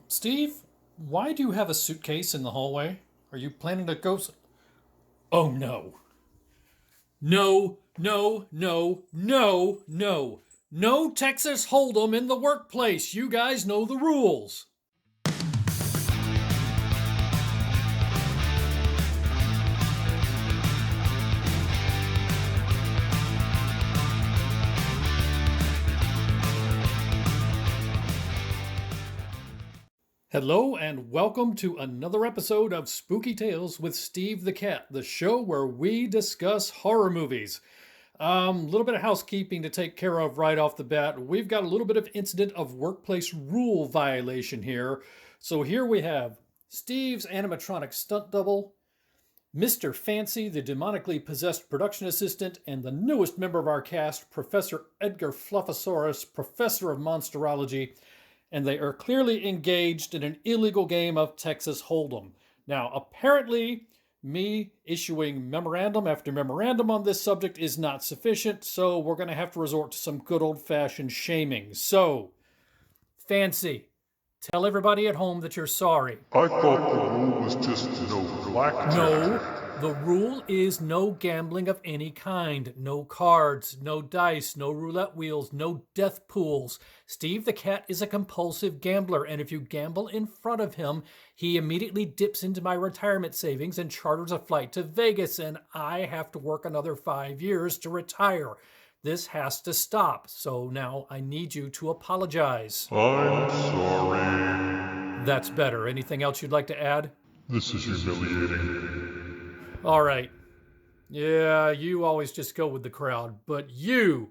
Steve, why do you have a suitcase in the hallway? Are you planning to go? Oh no. No, no, no, no, no. No Texas Hold'em in the workplace. You guys know the rules. Hello and welcome to another episode of Spooky Tales with Steve the Cat, the show where we discuss horror movies. A little bit of housekeeping to take care of right off the bat. We've got a little bit of incident of workplace rule violation here. So here we have Steve's animatronic stunt double, Mr. Fancy, the demonically possessed production assistant, and the newest member of our cast, Professor Edgar Fluffosaurus, Professor of Monsterology, and they are clearly engaged in an illegal game of Texas Hold'em. Now, apparently, me issuing memorandum after memorandum on this subject is not sufficient, so we're going to have to resort to some good old-fashioned shaming. So, Fancy, tell everybody at home that you're sorry. I thought the rule was just no blackjack. No, the rule is no gambling of any kind. No cards, no dice, no roulette wheels, no death pools. Steve the Cat is a compulsive gambler, and if you gamble in front of him, he immediately dips into my retirement savings and charters a flight to Vegas, and I have to work another 5 years to retire. This has to stop, so now I need you to apologize. I'm sorry. That's better. Anything else you'd like to add? This is humiliating. All right. Yeah, you always just go with the crowd. But you,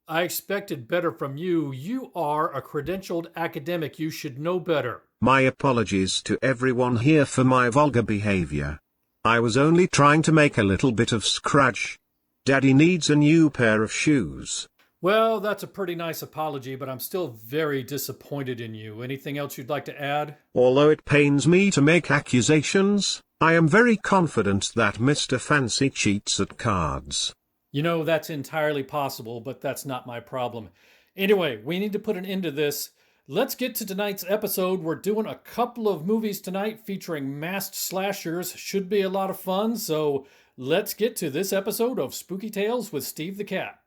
I expected better from you. You are a credentialed academic. You should know better. My apologies to everyone here for my vulgar behavior. I was only trying to make a little bit of scratch. Daddy needs a new pair of shoes. Well, that's a pretty nice apology, but I'm still very disappointed in you. Anything else you'd like to add? Although it pains me to make accusations, I am very confident that Mr. Fancy cheats at cards. You know, that's entirely possible, but that's not my problem. Anyway, we need to put an end to this. Let's get to tonight's episode. We're doing a couple of movies tonight featuring masked slashers. Should be a lot of fun, so let's get to this episode of Spooky Tales with Steve the Cat.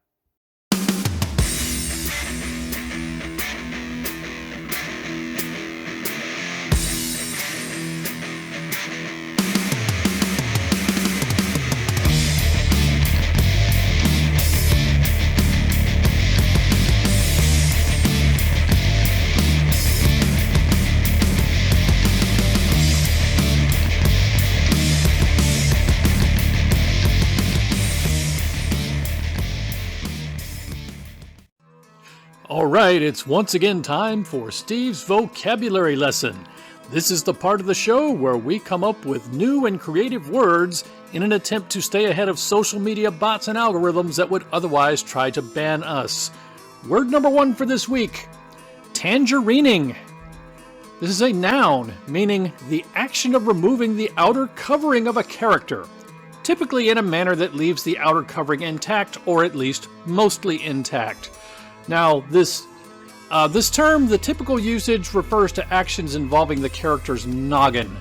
All right, it's once again time for Steve's vocabulary lesson. This is the part of the show where we come up with new and creative words in an attempt to stay ahead of social media bots and algorithms that would otherwise try to ban us. Word number one for this week, tangerining. This is a noun, meaning the action of removing the outer covering of a character, typically in a manner that leaves the outer covering intact, or at least mostly intact. Now, this term, the typical usage refers to actions involving the character's noggin.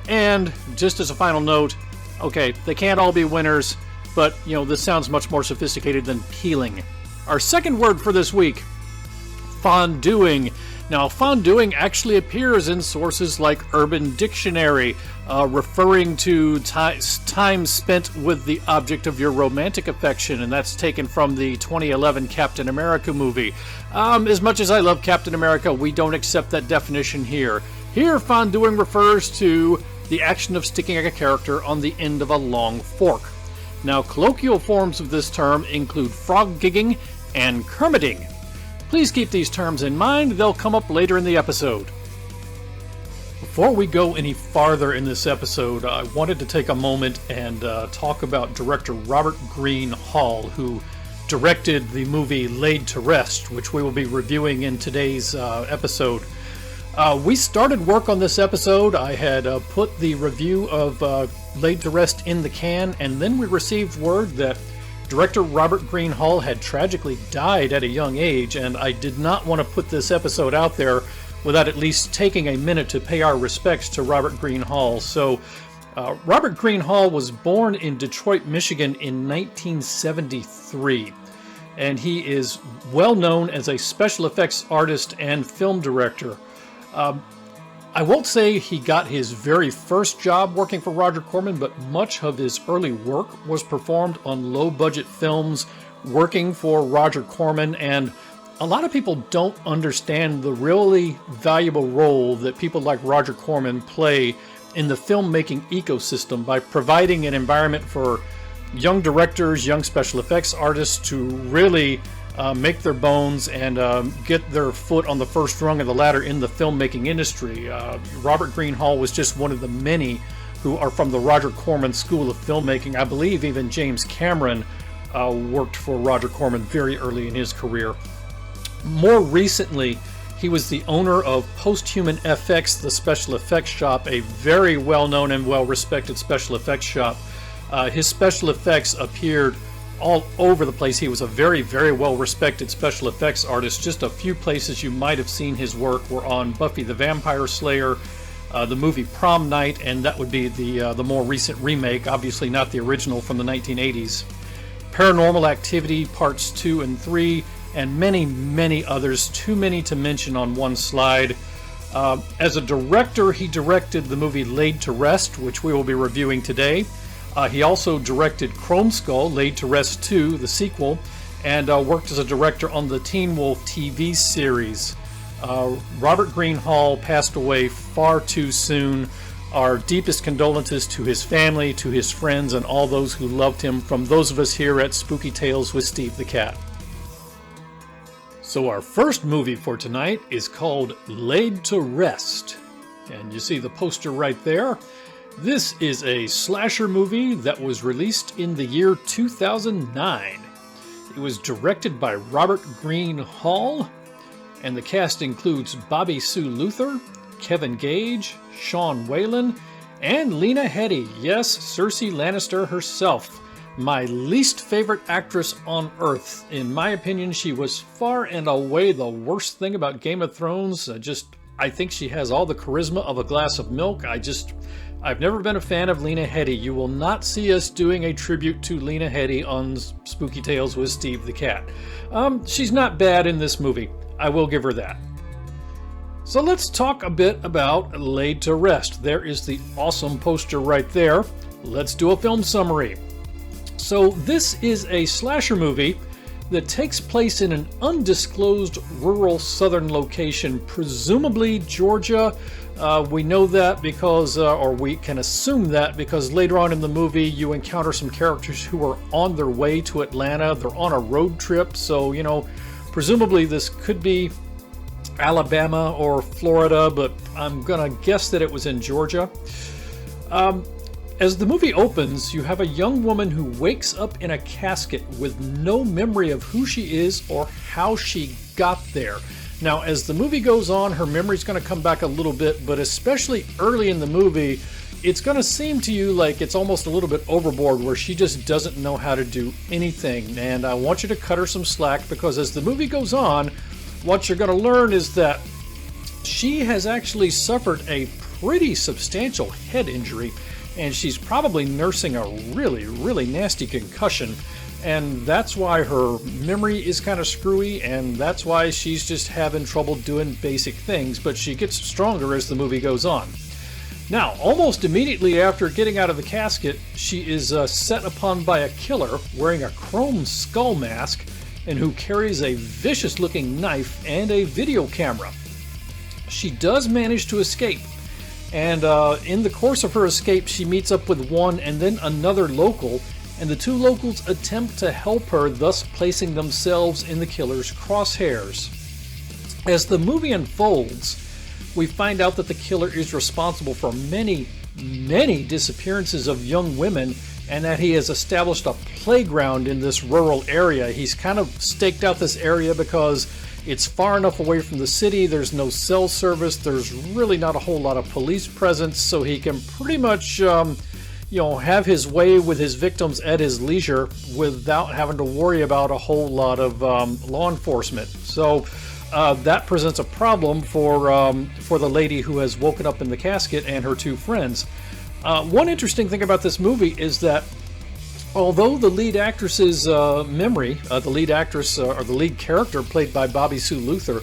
And, just as a final note, okay, they can't all be winners, but, this sounds much more sophisticated than peeling. Our second word for this week, fonduing. Now, fonduing actually appears in sources like Urban Dictionary, referring to time spent with the object of your romantic affection, and that's taken from the 2011 Captain America movie. As much as I love Captain America, we don't accept that definition here. Here, fonduing refers to the action of sticking a character on the end of a long fork. Now, colloquial forms of this term include frog gigging and kermiting. Please keep these terms in mind, they'll come up later in the episode. Before we go any farther in this episode, I wanted to take a moment and talk about director Robert Green Hall, who directed the movie Laid to Rest, which we will be reviewing in today's episode. We started work on this episode. I had put the review of Laid to Rest in the can, and then we received word that Director Robert Green Hall had tragically died at a young age, and I did not want to put this episode out there without at least taking a minute to pay our respects to Robert Green Hall. So, Robert Green Hall was born in Detroit, Michigan in 1973, and he is well known as a special effects artist and film director. I won't say he got his very first job working for Roger Corman, but much of his early work was performed on low-budget films working for Roger Corman, and a lot of people don't understand the really valuable role that people like Roger Corman play in the filmmaking ecosystem by providing an environment for young directors, young special effects artists to really make their bones and get their foot on the first rung of the ladder in the filmmaking industry. Robert Green Hall was just one of the many who are from the Roger Corman School of Filmmaking. I believe even James Cameron worked for Roger Corman very early in his career. More recently, he was the owner of Posthuman FX, the special effects shop, a very well-known and well-respected special effects shop. His special effects appeared all over the place. He was a very, very well-respected special effects artist. Just a few places you might have seen his work were on Buffy the Vampire Slayer, the movie Prom Night, and that would be the more recent remake, obviously not the original from the 1980s. Paranormal Activity Parts 2 and 3, and many, many others, too many to mention on one slide. As a director, he directed the movie Laid to Rest, which we will be reviewing today. He also directed Chrome Skull, Laid to Rest 2, the sequel, and worked as a director on the Teen Wolf TV series. Robert Green Hall passed away far too soon. Our deepest condolences to his family, to his friends, and all those who loved him from those of us here at Spooky Tales with Steve the Cat. So our first movie for tonight is called Laid to Rest. And you see the poster right there. This is a slasher movie that was released in the year 2009. It was directed by Robert Green Hall, and the cast includes Bobby Sue Luther, Kevin Gage, Sean Whalen, and Lena Headey. Yes, Cersei Lannister herself. My least favorite actress on earth. In my opinion, she was far and away the worst thing about Game of Thrones. I think she has all the charisma of a glass of milk. I've never been a fan of Lena Headey. You will not see us doing a tribute to Lena Headey on Spooky Tales with Steve the Cat. She's not bad in this movie. I will give her that. So let's talk a bit about Laid to Rest. There is the awesome poster right there. Let's do a film summary. So this is a slasher movie that takes place in an undisclosed rural southern location, presumably Georgia. We know that because, or we can assume that because later on in the movie you encounter some characters who are on their way to Atlanta. They're on a road trip, so, presumably this could be Alabama or Florida, but I'm gonna guess that it was in Georgia. As the movie opens, you have a young woman who wakes up in a casket with no memory of who she is or how she got there. Now, as the movie goes on, her memory's going to come back a little bit, but especially early in the movie, it's going to seem to you like it's almost a little bit overboard, where she just doesn't know how to do anything. And I want you to cut her some slack, because as the movie goes on, what you're going to learn is that she has actually suffered a pretty substantial head injury, and she's probably nursing a really, really nasty concussion. And that's why her memory is kind of screwy, and that's why she's just having trouble doing basic things, but she gets stronger as the movie goes on. Now, almost immediately after getting out of the casket, she is set upon by a killer wearing a chrome skull mask and who carries a vicious-looking knife and a video camera. She does manage to escape, and in the course of her escape, she meets up with one and then another local, and the two locals attempt to help her, thus placing themselves in the killer's crosshairs. As the movie unfolds, we find out that the killer is responsible for many, many disappearances of young women, and that he has established a playground in this rural area. He's kind of staked out this area because it's far enough away from the city, there's no cell service, there's really not a whole lot of police presence, so he can pretty much have his way with his victims at his leisure without having to worry about a whole lot of law enforcement. So that presents a problem for the lady who has woken up in the casket and her two friends. One interesting thing about this movie is that although the lead actress's memory, the lead actress or the lead character played by Bobby Sue Luther,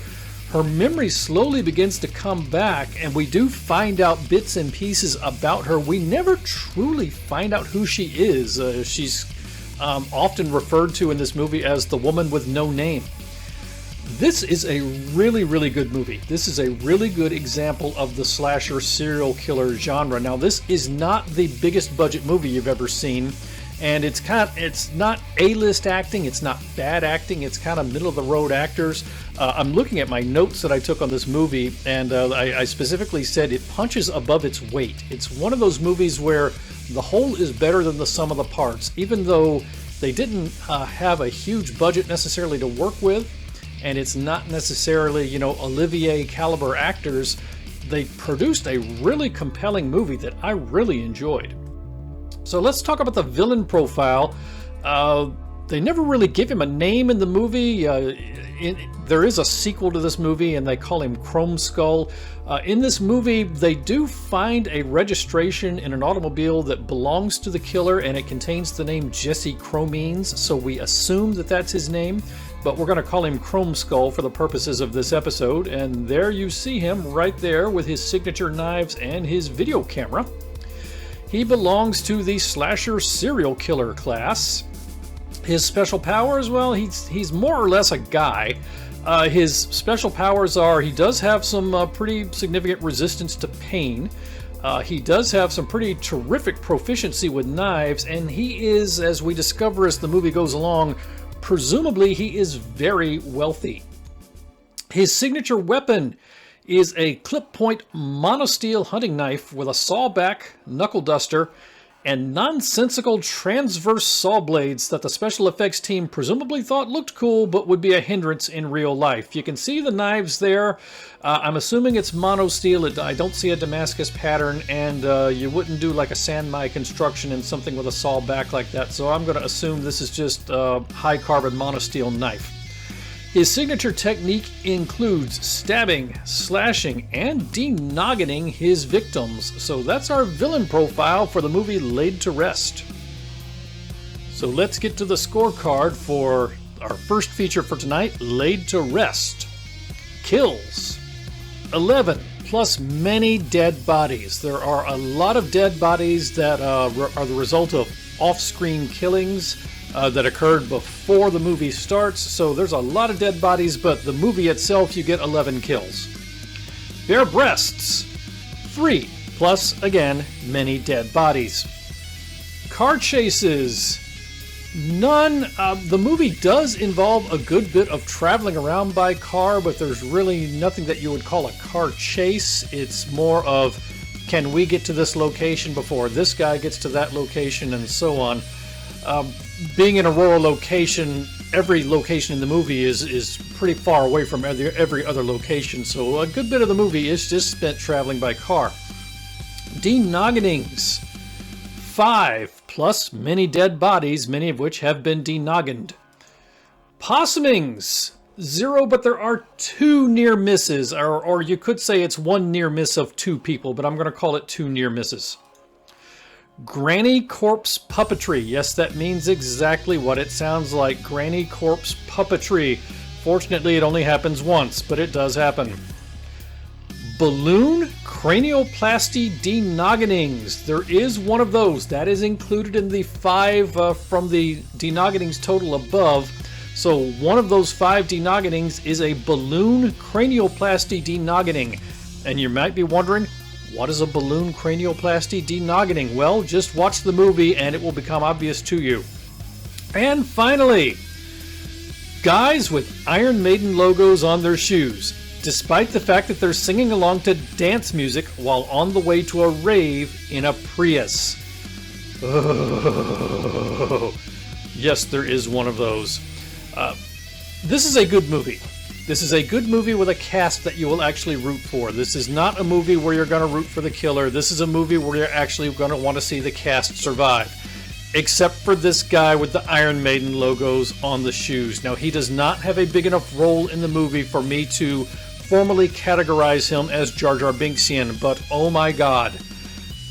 her memory slowly begins to come back, and we do find out bits and pieces about her. We never truly find out who she is. She's often referred to in this movie as the woman with no name. This is a really, really good movie. This is a really good example of the slasher serial killer genre. Now, this is not the biggest budget movie you've ever seen. And it's not A-list acting, it's not bad acting, it's kind of middle-of-the-road actors. I'm looking at my notes that I took on this movie, and I specifically said it punches above its weight. It's one of those movies where the whole is better than the sum of the parts, even though they didn't have a huge budget necessarily to work with, and it's not necessarily, Olivier caliber actors. They produced a really compelling movie that I really enjoyed. So let's talk about the villain profile. They never really give him a name in the movie. There is a sequel to this movie, and they call him Chrome Skull. In this movie, they do find a registration in an automobile that belongs to the killer, and it contains the name Jesse Chromeens, so we assume that that's his name, but we're going to call him Chrome Skull for the purposes of this episode. And there you see him right there with his signature knives and his video camera. He belongs to the slasher serial killer class. His special powers, well, he's more or less a guy. His special powers are he does have some pretty significant resistance to pain. He does have some pretty terrific proficiency with knives, and he is, as we discover as the movie goes along, presumably he is very wealthy. His signature weapon is a clip-point monosteel hunting knife with a sawback, knuckle duster, and nonsensical transverse saw blades that the special effects team presumably thought looked cool but would be a hindrance in real life. You can see the knives there. I'm assuming it's monosteel. I don't see a Damascus pattern, and you wouldn't do like a Sanmai construction in something with a saw back like that, so I'm going to assume this is just a high-carbon monosteel knife. His signature technique includes stabbing, slashing, and denoggening his victims. So that's our villain profile for the movie Laid to Rest. So let's get to the scorecard for our first feature for tonight, Laid to Rest. Kills. 11, plus many dead bodies. There are a lot of dead bodies that are the result of off-screen killings that occurred before the movie starts, so there's a lot of dead bodies, but the movie itself, you get 11 kills. Bare breasts, 3, plus, again, many dead bodies. Car chases, none. The movie does involve a good bit of traveling around by car, but there's really nothing that you would call a car chase. It's more of, can we get to this location before this guy gets to that location, and so on. Being in a rural location, every location in the movie is pretty far away from every other location, so a good bit of the movie is just spent traveling by car. Denoggenings. 5, plus many dead bodies, many of which have been denoggened. Possumings. 0, but there are 2 near misses, or you could say it's 1 near miss of 2 people, but I'm going to call it 2 near misses. Granny corpse puppetry. Yes, that means exactly what it sounds like. Granny corpse puppetry. Fortunately, it only happens once, but it does happen. Balloon cranioplasty denoggenings. There is one of those. That is included in the 5 from the denoggenings total above. So one of those 5 denoggenings is a balloon cranioplasty denoggening. And you might be wondering, what is a balloon cranioplasty denoggening? Well, just watch the movie and it will become obvious to you. And finally, guys with Iron Maiden logos on their shoes, despite the fact that they're singing along to dance music while on the way to a rave in a Prius. Oh, yes, there is one of those. This is a good movie. This is a good movie with a cast that you will actually root for. This is not a movie where you're going to root for the killer. This is a movie where you're actually going to want to see the cast survive. except for this guy with the Iron Maiden logos on the shoes. Now, he does not have a big enough role in the movie for me to formally categorize him as Jar Jar Binksian, but oh my god.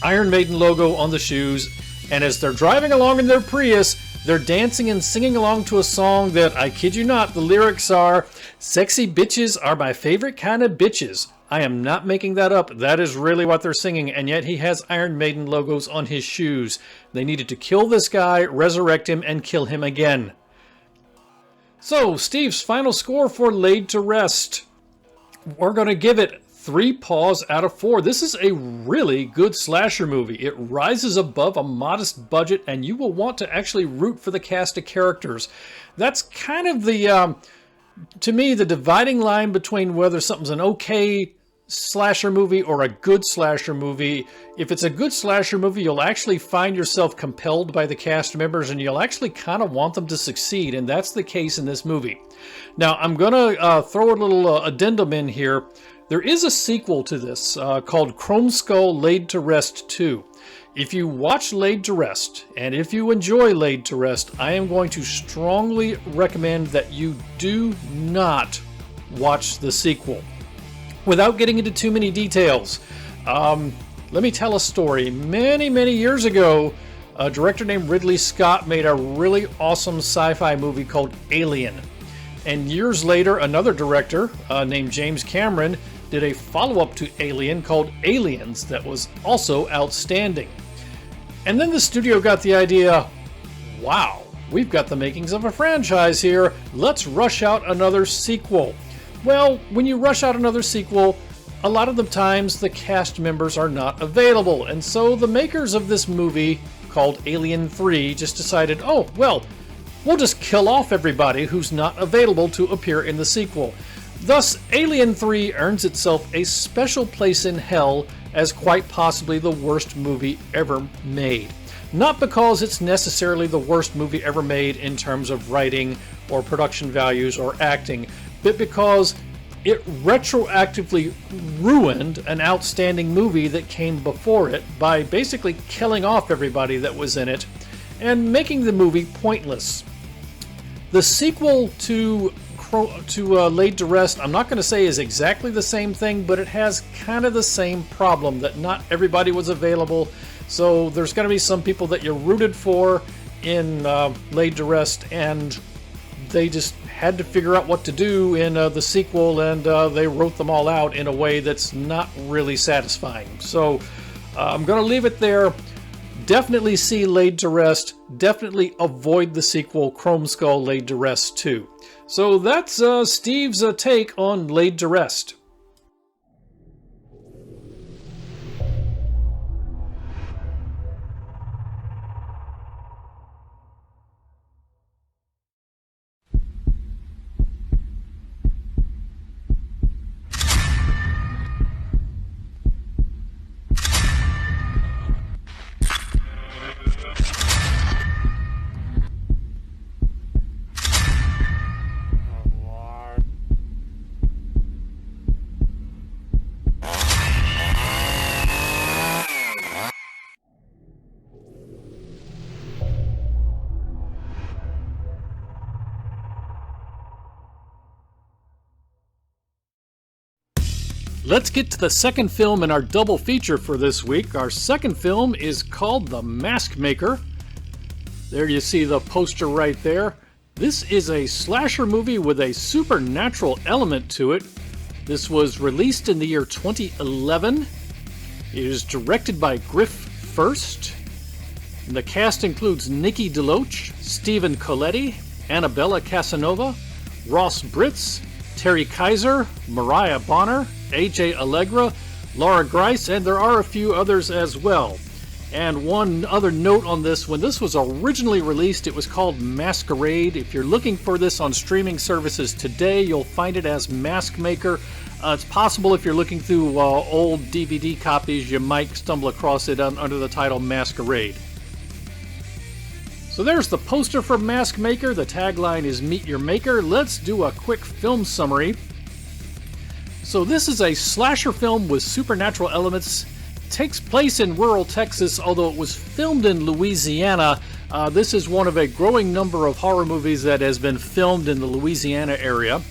Iron Maiden logo on the shoes, and as they're driving along in their Prius, they're dancing and singing along to a song that, I kid you not, the lyrics are, "Sexy bitches are my favorite kind of bitches." I am not making that up. That is really what they're singing, and yet he has Iron Maiden logos on his shoes. They needed to kill this guy, resurrect him, and kill him again. So, Steve's final score for Laid to Rest. We're going to give it 3 paws out of 4. This is a really good slasher movie. It rises above a modest budget, and you will want to actually root for the cast of characters. That's kind of the, to me, the dividing line between whether something's an okay slasher movie or a good slasher movie. If it's a good slasher movie, you'll actually find yourself compelled by the cast members, and you'll actually kind of want them to succeed, and that's the case in this movie. Now, I'm going to throw a little addendum in here. There is a sequel to this called Chrome Skull Laid to Rest 2. If you watch Laid to Rest, and if you enjoy Laid to Rest, I am going to strongly recommend that you do not watch the sequel. Without getting into too many details, let me tell a story. Many, many years ago, a director named Ridley Scott made a really awesome sci-fi movie called Alien. And years later, another director named James Cameron did a follow-up to Alien called Aliens that was also outstanding. And then the studio got the idea, wow, we've got the makings of a franchise here. Let's rush out another sequel. Well, when you rush out another sequel, a lot of the times the cast members are not available. And so the makers of this movie called Alien 3 just decided, oh, well, we'll just kill off everybody who's not available to appear in the sequel. Thus, Alien 3 earns itself a special place in hell as quite possibly the worst movie ever made. Not because it's necessarily the worst movie ever made in terms of writing or production values or acting, but because it retroactively ruined an outstanding movie that came before it by basically killing off everybody that was in it and making the movie pointless. The sequel to Laid to Rest, I'm not going to say is exactly the same thing, but it has kind of the same problem that not everybody was available. So there's going to be some people that you rooted for in Laid to Rest, and they just had to figure out what to do in the sequel, and they wrote them all out in a way that's not really satisfying. So I'm going to leave it there. Definitely see Laid to Rest. Definitely avoid the sequel, Chrome Skull Laid to Rest 2. So that's Steve's take on Laid to Rest. Let's get to the second film in our double feature for this week. Our second film is called The Mask Maker. There you see the poster right there. This is a slasher movie with a supernatural element to it. This was released in the year 2011. It is directed by Griff First. And the cast includes Nikki DeLoach, Stephen Coletti, Annabella Casanova, Ross Britz, Terry Kaiser, Mariah Bonner, AJ Allegra, Laura Grice, and there are a few others as well. And one other note on this, when this was originally released, it was called Masquerade. If you're looking for this on streaming services today, you'll find it as Mask Maker. It's possible if you're looking through old DVD copies, you might stumble across it under the title Masquerade. So there's the poster for Mask Maker. The tagline is Meet Your Maker. Let's do a quick film summary. So this is a slasher film with supernatural elements. It takes place in rural Texas, although it was filmed in Louisiana. This is one of a growing number of horror movies that has been filmed in the Louisiana area.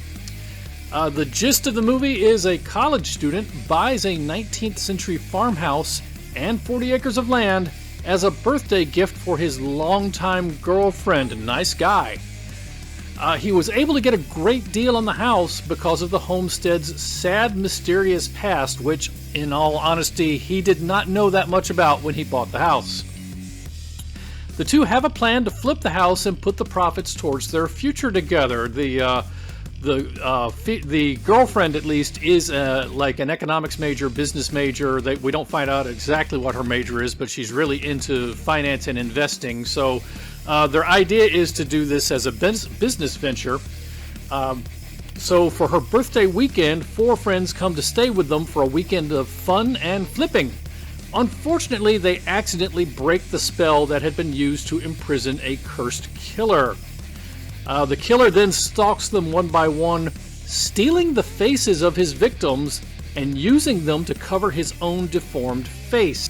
The gist of the movie is a college student buys a 19th century farmhouse and 40 acres of land as a birthday gift for his longtime girlfriend. Nice guy. He was able to get a great deal on the house because of the homestead's sad, mysterious past, which, in all honesty, he did not know that much about when he bought the house. The two have a plan to flip the house and put the profits towards their future together. The girlfriend, at least, is like an economics major, business major. We don't find out exactly what her major is, but she's really into finance and investing. So their idea is to do this as a business venture. So for her birthday weekend, 4 friends come to stay with them for a weekend of fun and flipping. Unfortunately, they accidentally break the spell that had been used to imprison a cursed killer. The killer then stalks them one by one, stealing the faces of his victims and using them to cover his own deformed face.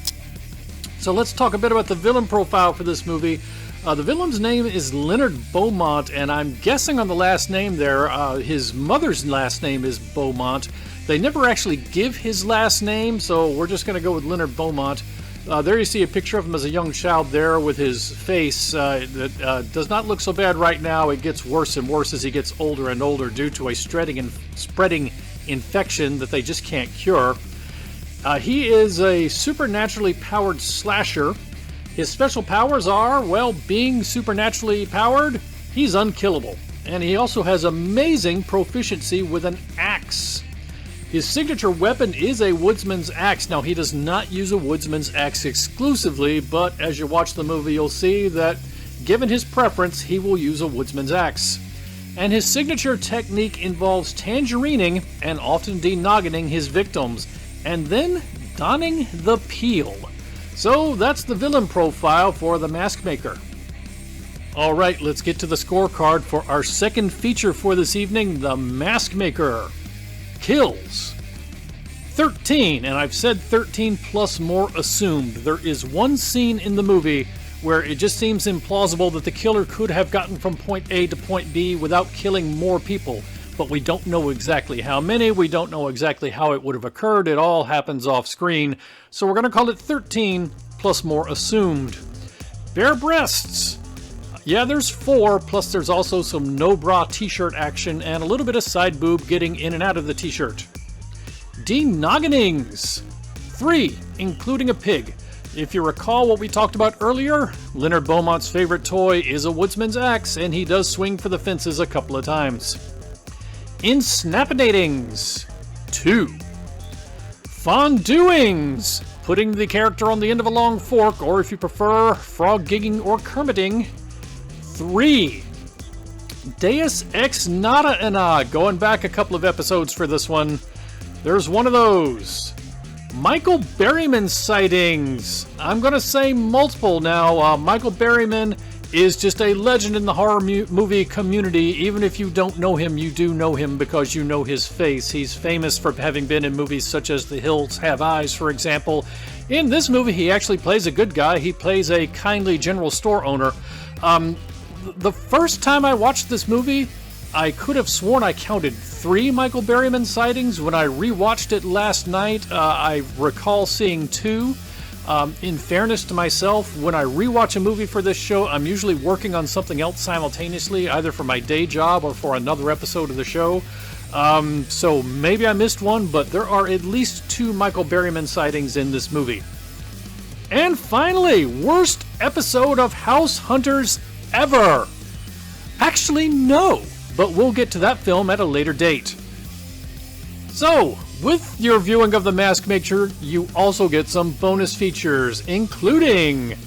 So let's talk a bit about the villain profile for this movie. The villain's name is Leonard Beaumont, and I'm guessing on the last name there, his mother's last name is Beaumont. They never actually give his last name, so we're just going to go with Leonard Beaumont. There you see a picture of him as a young child there with his face that does not look so bad right now. It gets worse and worse as he gets older and older due to a spreading infection that they just can't cure. He is a supernaturally powered slasher. His special powers are, well, being supernaturally powered, he's unkillable. And he also has amazing proficiency with an axe. His signature weapon is a woodsman's axe. Now, he does not use a woodsman's axe exclusively, but as you watch the movie, you'll see that, given his preference, he will use a woodsman's axe. And his signature technique involves tangerining and often denoggening his victims, and then donning the peel. So that's the villain profile for The Mask Maker. All right, let's get to the scorecard for our second feature for this evening, The Mask Maker. Kills 13, and I've said 13 plus more assumed. There is one scene in the movie where it just seems implausible that the killer could have gotten from point A to point B without killing more people, but we don't know exactly how many, we don't know exactly how it would have occurred. It all happens off screen, so we're going to call it 13 plus more assumed. Bare breasts. Yeah, there's 4, plus there's also some no-bra t-shirt action and a little bit of side boob getting in and out of the t-shirt. Denoggenings. 3, including a pig. If you recall what we talked about earlier, Leonard Beaumont's favorite toy is a woodsman's axe, and he does swing for the fences a couple of times. Insnappinatings. 2. Fonduings. Putting the character on the end of a long fork, or if you prefer, frog-gigging or Kermiting. 3. Deus Ex Nada. Going back a couple of episodes for this one. There's one of those. Michael Berryman sightings. I'm going to say multiple now. Michael Berryman is just a legend in the horror movie community. Even if you don't know him, you do know him because you know his face. He's famous for having been in movies such as The Hills Have Eyes, for example. In this movie, he actually plays a good guy. He plays a kindly general store owner. The first time I watched this movie, I could have sworn I counted 3 Michael Berryman sightings. When I rewatched it last night, I recall seeing 2. In fairness to myself, when I rewatch a movie for this show, I'm usually working on something else simultaneously, either for my day job or for another episode of the show. So maybe I missed one, but there are at least 2 Michael Berryman sightings in this movie. And finally, worst episode of House Hunters ever. Actually, no, but we'll get to that film at a later date. So, with your viewing of The Mask Maker, you also get some bonus features, including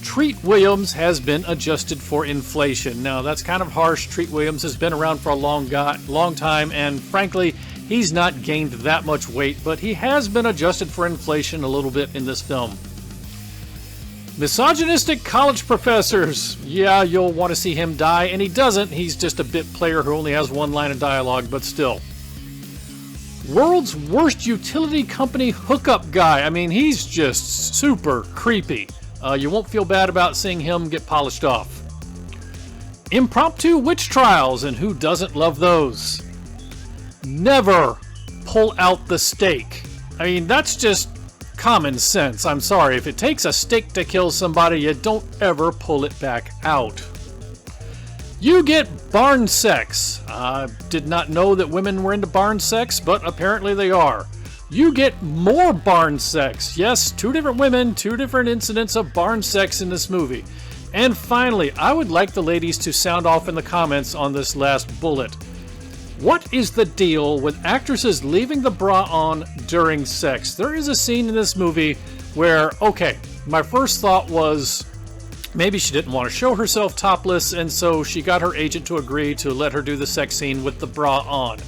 Treat Williams has been adjusted for inflation. Now, that's kind of harsh. Treat Williams has been around for a long time, and frankly, he's not gained that much weight, but he has been adjusted for inflation a little bit in this film. Misogynistic college professors. Yeah, you'll want to see him die, and he doesn't. He's just a bit player who only has one line of dialogue, but still. World's worst utility company hookup guy. I mean, he's just super creepy. You won't feel bad about seeing him get polished off. Impromptu witch trials, and who doesn't love those? Never pull out the stake. I mean, that's just common sense. I'm sorry. If it takes a stake to kill somebody, you don't ever pull it back out. You get barn sex. Did not know that women were into barn sex, but apparently they are. You get more barn sex. Yes, 2 different women, 2 different incidents of barn sex in this movie. And finally, I would like the ladies to sound off in the comments on this last bullet. What is the deal with actresses leaving the bra on during sex? There is a scene in this movie where, okay, my first thought was maybe she didn't want to show herself topless, and so she got her agent to agree to let her do the sex scene with the bra on.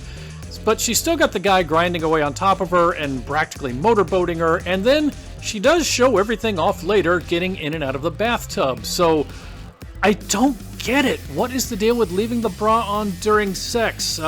But she still got the guy grinding away on top of her and practically motorboating her, and then she does show everything off later, getting in and out of the bathtub. So I don't get it. What is the deal with leaving the bra on during sex?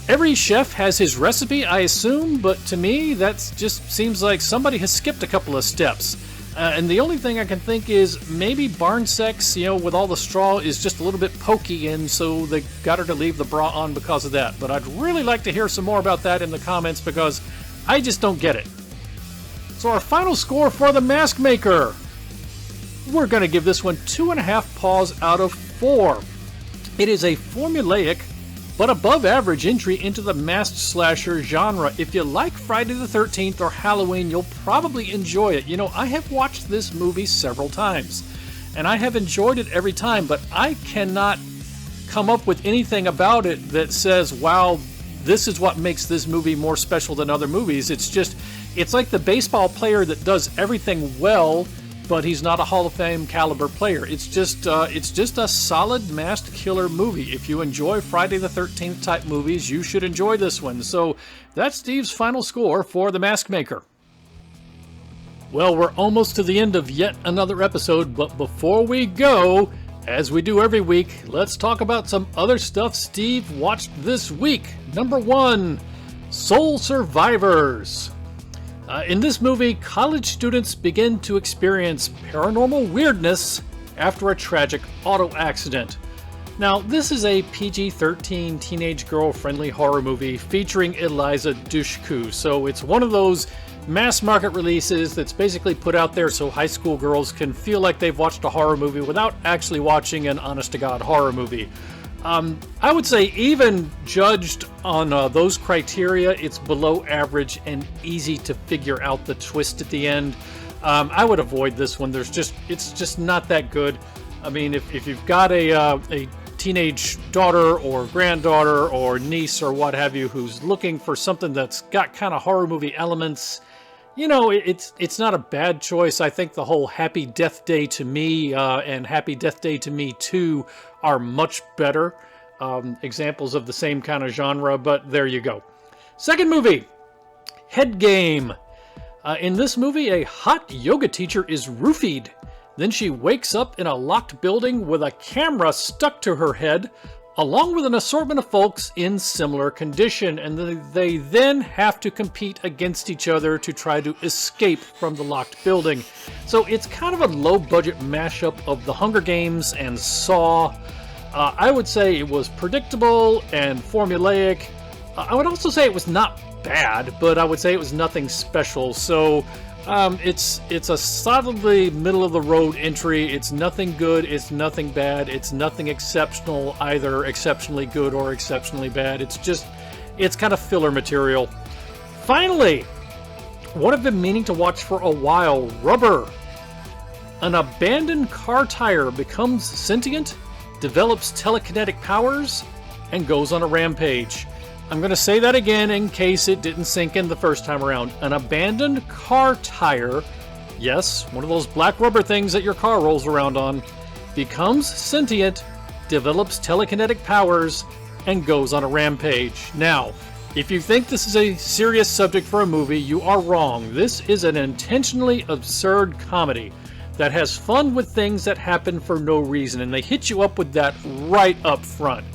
Every chef has his recipe, I assume, but to me, that just seems like somebody has skipped a couple of steps. And the only thing I can think is maybe barn sex, with all the straw is just a little bit pokey, and so they got her to leave the bra on because of that. But I'd really like to hear some more about that in the comments because I just don't get it. So our final score for The Mask Maker. We're going to give this one 2.5 paws out of 4. It is a formulaic but above average entry into the masked slasher genre. If you like Friday the 13th or Halloween, you'll probably enjoy it. I have watched this movie several times, and I have enjoyed it every time, but I cannot come up with anything about it that says, wow, this is what makes this movie more special than other movies. It's like the baseball player that does everything well, but he's not a Hall of Fame caliber player. It's just a solid masked killer movie. If you enjoy Friday the 13th type movies, you should enjoy this one. So that's Steve's final score for The Mask Maker. Well, we're almost to the end of yet another episode, but before we go, as we do every week, let's talk about some other stuff Steve watched this week. Number 1, Soul Survivors. In this movie, college students begin to experience paranormal weirdness after a tragic auto accident. Now, this is a PG-13 teenage girl-friendly horror movie featuring Eliza Dushku, so it's one of those mass market releases that's basically put out there so high school girls can feel like they've watched a horror movie without actually watching an honest-to-God horror movie. I would say even judged on those criteria, it's below average and easy to figure out the twist at the end. I would avoid this one. It's just not that good. I mean, if you've got a teenage daughter or granddaughter or niece or what have you who's looking for something that's got kind of horror movie elements, it's not a bad choice. I think the whole Happy Death Day to Me and Happy Death Day to Me 2 are much better examples of the same kind of genre, but there you go. Second movie, Head Game. In this movie, a hot yoga teacher is roofied. Then she wakes up in a locked building with a camera stuck to her head, along with an assortment of folks in similar condition, and they then have to compete against each other to try to escape from the locked building. So it's kind of a low-budget mashup of The Hunger Games and Saw. I would say it was predictable and formulaic. I would also say it was not bad, but I would say it was nothing special. So it's a solidly middle-of-the-road entry. It's nothing good, it's nothing bad, it's nothing exceptional, either exceptionally good or exceptionally bad. It's kind of filler material. Finally, what I've been meaning to watch for a while, Rubber. An abandoned car tire becomes sentient, develops telekinetic powers, and goes on a rampage. I'm going to say that again in case it didn't sink in the first time around. An abandoned car tire, yes, one of those black rubber things that your car rolls around on, becomes sentient, develops telekinetic powers, and goes on a rampage. Now, if you think this is a serious subject for a movie, you are wrong. This is an intentionally absurd comedy that has fun with things that happen for no reason, and they hit you up with that right up front.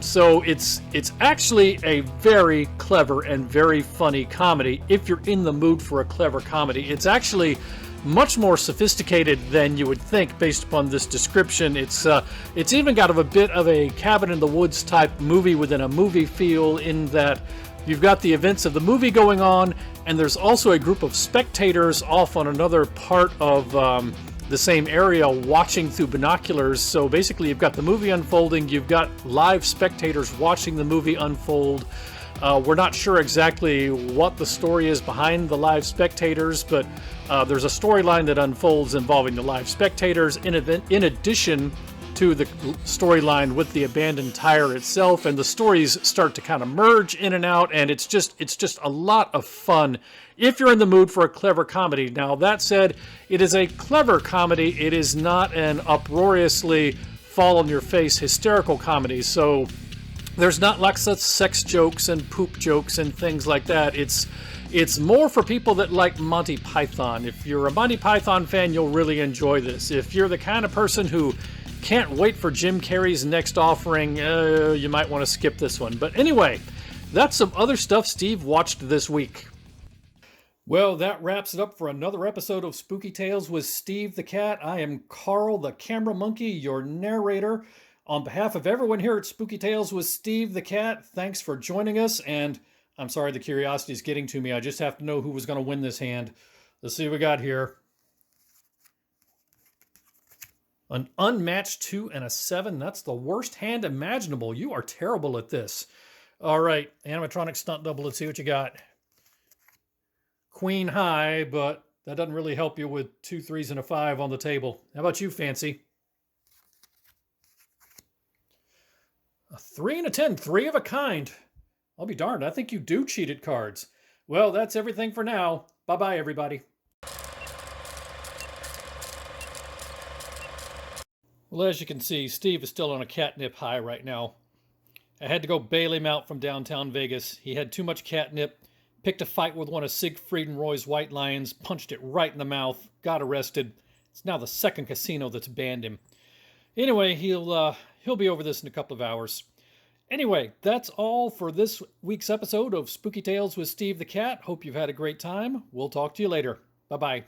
So it's actually a very clever and very funny comedy if you're in the mood for a clever comedy. It's actually much more sophisticated than you would think based upon this description. It's even got a bit of a Cabin in the Woods type movie within a movie feel, in that you've got the events of the movie going on, and there's also a group of spectators off on another part of the same area watching through binoculars. So basically you've got the movie unfolding, you've got live spectators watching the movie unfold. We're not sure exactly what the story is behind the live spectators, but there's a storyline that unfolds involving the live spectators in addition to the storyline with the abandoned tire itself, and the stories start to kind of merge in and out, and it's just a lot of fun if you're in the mood for a clever comedy. Now, that said, it is a clever comedy. It is not an uproariously fall-on-your-face hysterical comedy, so there's not lots of sex jokes and poop jokes and things like that. It's more for people that like Monty Python. If you're a Monty Python fan, you'll really enjoy this. If you're the kind of person who can't wait for Jim Carrey's next offering, you might want to skip this one. But anyway, that's some other stuff Steve watched this week. Well, that wraps it up for another episode of Spooky Tales with Steve the Cat. I am Carl the Camera Monkey, your narrator. On behalf of everyone here at Spooky Tales with Steve the Cat, thanks for joining us. And I'm sorry the curiosity is getting to me. I just have to know who was going to win this hand. Let's see what we got here. An unmatched 2 and a 7. That's the worst hand imaginable. You are terrible at this. All right, animatronic stunt double. Let's see what you got. Queen high, but that doesn't really help you with 2 3s and a 5 on the table. How about you, Fancy? A 3 and a 10. 3 of a kind. I'll be darned. I think you do cheat at cards. Well, that's everything for now. Bye-bye, everybody. Well, as you can see, Steve is still on a catnip high right now. I had to go bail him out from downtown Vegas. He had too much catnip, picked a fight with one of Siegfried and Roy's white lions, punched it right in the mouth, got arrested. It's now the second casino that's banned him. Anyway, he'll be over this in a couple of hours. Anyway, that's all for this week's episode of Spooky Tales with Steve the Cat. Hope you've had a great time. We'll talk to you later. Bye-bye.